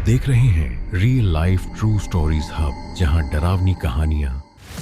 देख रहे हैं real life true stories hub, जहां डरावनी कहानियां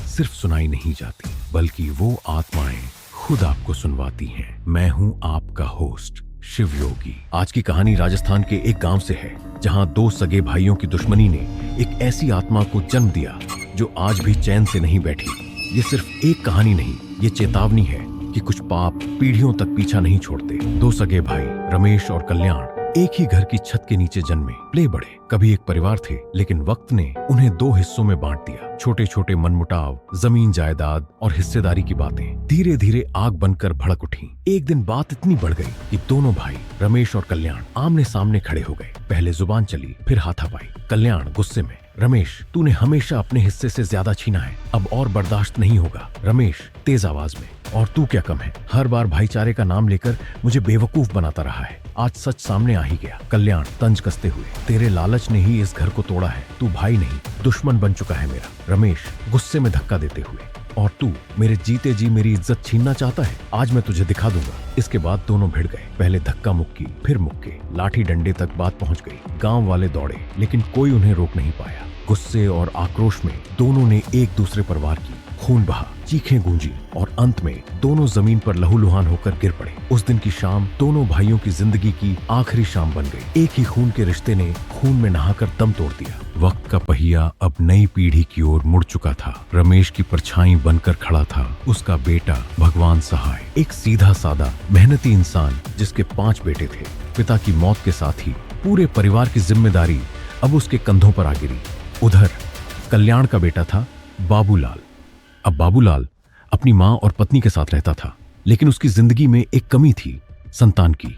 सिर्फ सुनाई नहीं जाती बल्कि वो आत्माएं खुद आपको सुनवाती हैं। मैं हूं आपका होस्ट शिव योगी। आज की कहानी राजस्थान के एक गांव से है, जहां दो सगे भाइयों की दुश्मनी ने एक ऐसी आत्मा को जन्म दिया जो आज भी चैन से नहीं बैठी। ये सिर्फ एक कहानी नहीं, ये चेतावनी है कि कुछ पाप पीढ़ियों तक पीछा नहीं छोड़ते। दो सगे भाई रमेश और कल्याण एक ही घर की छत के नीचे जन्मे प्ले बढ़े। कभी एक परिवार थे, लेकिन वक्त ने उन्हें दो हिस्सों में बांट दिया। छोटे छोटे मनमुटाव, जमीन जायदाद और हिस्सेदारी की बातें धीरे धीरे आग बनकर भड़क उठी। एक दिन बात इतनी बढ़ गई कि दोनों भाई रमेश और कल्याण आमने सामने खड़े हो गए। पहले जुबान चली, फिर हाथापाई। कल्याण गुस्से में, रमेश तूने हमेशा अपने हिस्से से ज्यादा छीना है, अब और बर्दाश्त नहीं होगा। रमेश तेज आवाज में, और तू क्या कम है, हर बार भाईचारे का नाम लेकर मुझे बेवकूफ बनाता रहा है। आज सच सामने आ ही गया। कल्याण तंज कसते हुए, तेरे लालच ने ही इस घर को तोड़ा है, तू भाई नहीं दुश्मन बन चुका है मेरा। रमेश गुस्से में धक्का देते हुए, और तू मेरे जीते जी मेरी इज्जत छीनना चाहता है, आज मैं तुझे दिखा दूंगा। इसके बाद दोनों भिड़ गए। पहले धक्का मुक्की, फिर मुक्के, लाठी डंडे तक बात पहुंच गई। गांव वाले दौड़े, लेकिन कोई उन्हें रोक नहीं पाया। गुस्से और आक्रोश में दोनों ने एक दूसरे पर वार की। खून बहा, चीखें गूंजी और अंत में दोनों जमीन पर लहूलुहान होकर गिर पड़े। उस दिन की शाम दोनों भाइयों की जिंदगी की आखिरी शाम बन गई। एक ही खून के रिश्ते ने खून में नहाकर दम तोड़ दिया। वक्त का पहिया अब नई पीढ़ी की ओर मुड़ चुका था। रमेश की परछाई बनकर खड़ा था उसका बेटा भगवान सहाय, एक सीधा सादा मेहनती इंसान जिसके 5 बेटे थे। पिता की मौत के साथ ही पूरे परिवार की जिम्मेदारी अब उसके कंधों पर आ गिरी। उधर कल्याण का बेटा था बाबूलाल। अब बाबूलाल अपनी माँ और पत्नी के साथ रहता था, लेकिन उसकी जिंदगी में एक कमी थी, संतान की।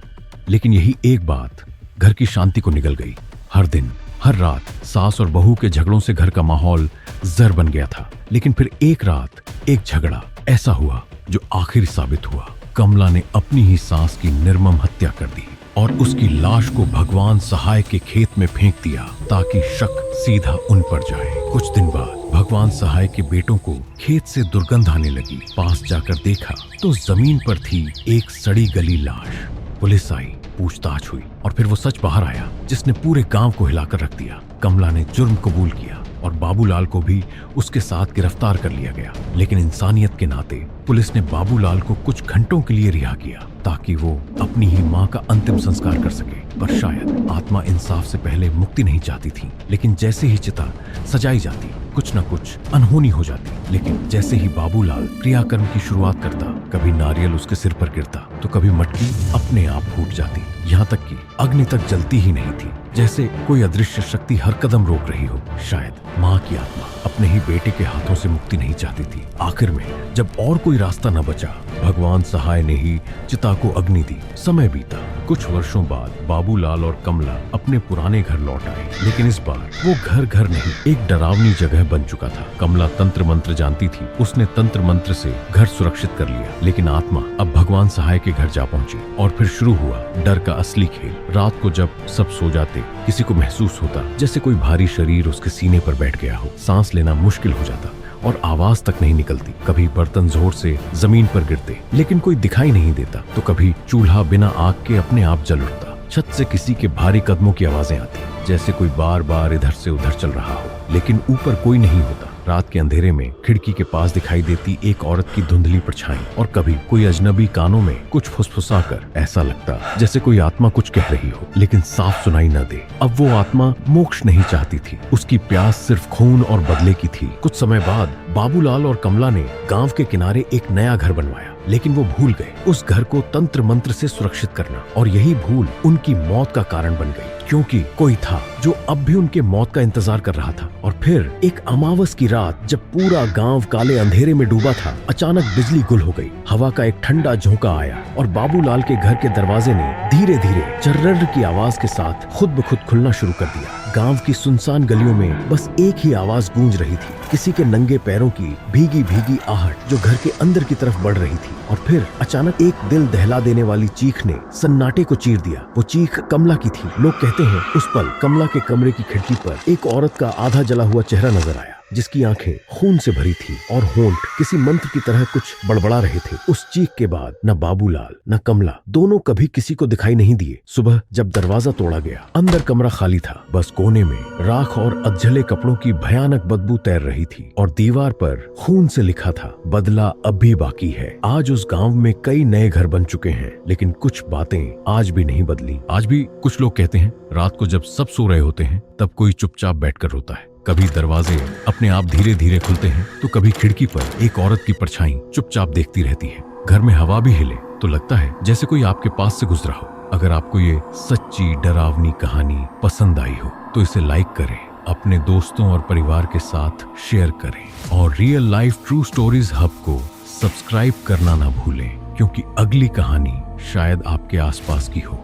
लेकिन यही एक बात घर की शांति को निगल गई। हर दिन हर रात सास और बहू के झगड़ों से घर का माहौल जहर बन गया था। लेकिन फिर एक रात एक झगड़ा ऐसा हुआ जो आखिर साबित हुआ। कमला ने अपनी ही सास की निर्मम हत्या कर दी और उसकी लाश को भगवान सहाय के खेत में फेंक दिया, ताकि शक सीधा उन पर जाए। कुछ दिन बाद भगवान सहाय के बेटों को खेत से दुर्गंध आने लगी। पास जाकर देखा तो जमीन पर थी एक सड़ी गली लाश। पुलिस आई, पूछताछ हुई और फिर वो सच बाहर आया जिसने पूरे गांव को हिलाकर रख दिया। कमला ने जुर्म कबूल किया और बाबूलाल को भी उसके साथ गिरफ्तार कर लिया गया। लेकिन इंसानियत के नाते पुलिस ने बाबूलाल को कुछ घंटों के लिए रिहा किया, ताकि वो अपनी ही मां का अंतिम संस्कार कर सके। पर शायद आत्मा इंसाफ से पहले मुक्ति नहीं चाहती थी। लेकिन जैसे ही चिता सजाई जाती, कुछ न कुछ अनहोनी हो जाती। लेकिन जैसे ही बाबूलाल क्रियाकर्म की शुरुआत करता, कभी नारियल उसके सिर पर गिरता तो कभी मटकी अपने आप फूट जाती। यहाँ तक कि अग्नि तक जलती ही नहीं थी, जैसे कोई अदृश्य शक्ति हर कदम रोक रही हो। शायद माँ की आत्मा अपने ही बेटे के हाथों से मुक्ति नहीं चाहती थी। आखिर में जब और कोई रास्ता न बचा, भगवान सहाय ने ही चिता को अग्नि दी। समय बीता। कुछ वर्षों बाद बाबूलाल और कमला अपने पुराने घर लौट आए, लेकिन इस बार वो घर नहीं, एक डरावनी जगह बन चुका था। कमला तंत्र मंत्र जानती थी, उसने तंत्र मंत्र से घर सुरक्षित कर लिया। लेकिन आत्मा अब भगवान सहाय के घर जा पहुंची और फिर शुरू हुआ डर का असली खेल। रात को जब सब सो जाते, किसी को महसूस होता जैसे कोई भारी शरीर उसके सीने पर बैठ गया हो। सांस लेना मुश्किल हो जाता और आवाज तक नहीं निकलती। कभी बर्तन जोर से जमीन पर गिरते, लेकिन कोई दिखाई नहीं देता। तो कभी चूल्हा बिना आग के अपने आप जल उठता। छत से किसी के भारी कदमों की आवाजें आती, जैसे कोई बार बार इधर से उधर चल रहा हो, लेकिन ऊपर कोई नहीं होता। रात के अंधेरे में खिड़की के पास दिखाई देती एक औरत की धुंधली परछाई, और कभी कोई अजनबी कानों में कुछ फुसफुसाकर। ऐसा लगता जैसे कोई आत्मा कुछ कह रही हो, लेकिन साफ सुनाई न दे। अब वो आत्मा मोक्ष नहीं चाहती थी, उसकी प्यास सिर्फ खून और बदले की थी। कुछ समय बाद बाबूलाल और कमला ने गांव के किनारे एक नया घर बनवाया, लेकिन वो भूल गए उस घर को तंत्र मंत्र से सुरक्षित करना। और यही भूल उनकी मौत का कारण बन गई, क्योंकि कोई था जो अब भी उनके मौत का इंतजार कर रहा था। और फिर एक अमावस की रात, जब पूरा गांव काले अंधेरे में डूबा था, अचानक बिजली गुल हो गई। हवा का एक ठंडा झोंका आया और बाबूलाल के घर के दरवाजे ने धीरे धीरे चर्रर की आवाज के साथ खुद ब खुद खुलना शुरू कर दिया। गांव की सुनसान गलियों में बस एक ही आवाज गूंज रही थी, किसी के नंगे पैरों की भीगी भीगी आहट जो घर के अंदर की तरफ बढ़ रही थी। और फिर अचानक एक दिल दहला देने वाली चीख ने सन्नाटे को चीर दिया। वो चीख कमला की थी। लोग कहते हैं उस पल कमला के कमरे की खिड़की पर एक औरत का आधा जला हुआ चेहरा नजर आया। जिसकी आंखें खून से भरी थी और होंठ किसी मंत्र की तरह कुछ बड़बड़ा रहे थे। उस चीख के बाद न बाबूलाल न कमला दोनों कभी किसी को दिखाई नहीं दिए। सुबह जब दरवाजा तोड़ा गया, अंदर कमरा खाली था। बस कोने में राख और अधजले कपड़ों की भयानक बदबू तैर रही थी और दीवार पर खून से लिखा था, बदला अब भी बाकी है। आज उस गांव में कई नए घर बन चुके हैं, लेकिन कुछ बातें आज भी नहीं बदली। आज भी कुछ लोग कहते हैं रात को जब सब सो रहे होते हैं तब कोई चुपचाप बैठकर रोता है। कभी दरवाजे अपने आप धीरे धीरे खुलते हैं तो कभी खिड़की पर एक औरत की परछाई चुपचाप देखती रहती है। घर में हवा भी हिले तो लगता है जैसे कोई आपके पास से गुजरा हो। अगर आपको ये सच्ची डरावनी कहानी पसंद आई हो तो इसे लाइक करें, अपने दोस्तों और परिवार के साथ शेयर करें और real life true stories hub को सब्सक्राइब करना ना भूलें, क्योंकि अगली कहानी शायद आपके आसपास की हो।